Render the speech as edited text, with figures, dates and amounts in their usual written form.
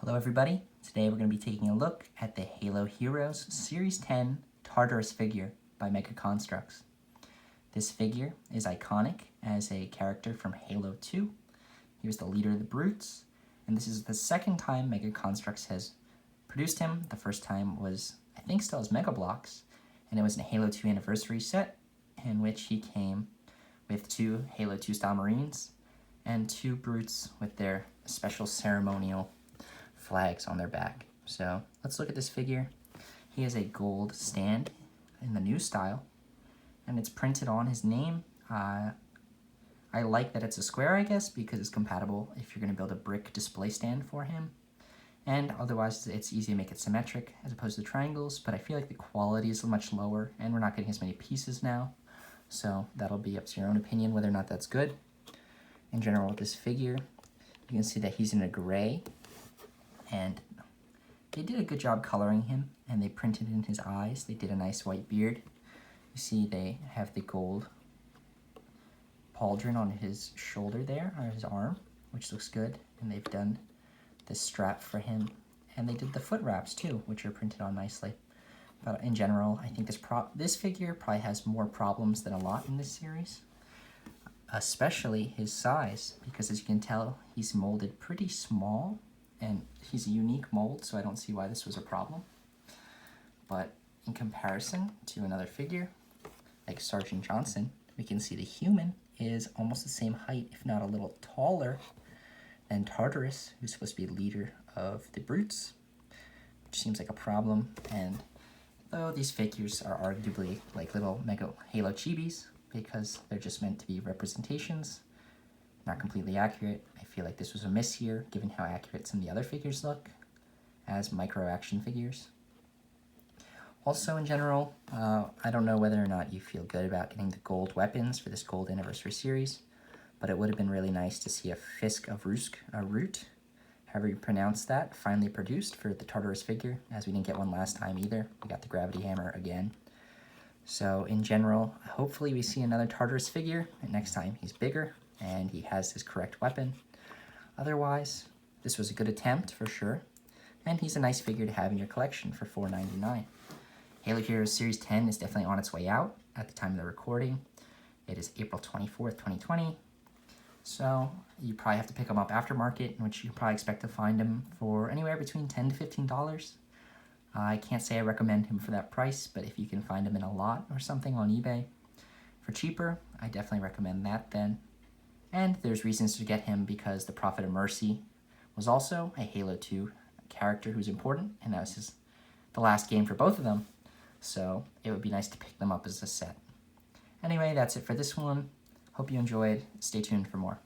Hello everybody, today we're going to be taking a look at the Halo Heroes Series 10 Tartarus figure by Construx. This figure is iconic as a character from Halo 2. He was the leader of the Brutes, and this is the second time Construx has produced him. The first time was, I think, still as Mega Bloks, and it was in a Halo 2 anniversary set in which he came with 2 Halo 2 style Marines and 2 Brutes with their special ceremonial flags on their back. So let's look at this figure. He has a gold stand in the new style, and it's printed on his name. I like that it's a square, I guess, because it's compatible if you're going to build a brick display stand for him. And otherwise, it's easy to make it symmetric as opposed to triangles, but I feel like the quality is much lower, and we're not getting as many pieces now. So that'll be up to your own opinion whether or not that's good. In general, with this figure, you can see that he's in a gray, and they did a good job coloring him, and they printed in his eyes. They did a nice white beard. You see they have the gold pauldron on his shoulder there, or his arm, which looks good, and they've done this strap for him, and they did the foot wraps too, which are printed on nicely. But in general, I think this figure probably has more problems than a lot in this series, especially his size, because as you can tell, he's molded pretty small, and he's a unique mold, so I don't see why this was a problem. But in comparison to another figure, like Sergeant Johnson, we can see the human is almost the same height, if not a little taller, than Tartarus, who's supposed to be leader of the Brutes, which seems like a problem. And though these figures are arguably like little Mega Halo chibis, because they're just meant to be representations, not completely accurate, I feel like this was a miss here, given how accurate some of the other figures look as micro action figures. Also, in general, I don't know whether or not you feel good about getting the gold weapons for this gold anniversary series, but it would have been really nice to see a Fisk of Root, however you pronounce that, finally produced for the Tartarus figure, as we didn't get one last time either. We got the gravity hammer again. So in general, hopefully we see another Tartarus figure, and next time he's bigger and he has his correct weapon. Otherwise, this was a good attempt for sure, and he's a nice figure to have in your collection for $4.99. Halo Heroes Series 10 is definitely on its way out at the time of the recording. It is April 24th, 2020. So you probably have to pick them up aftermarket, in which you probably expect to find them for anywhere between $10 to $15. I can't say I recommend him for that price, but if you can find him in a lot or something on eBay for cheaper, I definitely recommend that then. And there's reasons to get him because the Prophet of Mercy was also a Halo 2 character who's important, and that was the last game for both of them, so it would be nice to pick them up as a set. Anyway, that's it for this one. Hope you enjoyed. Stay tuned for more.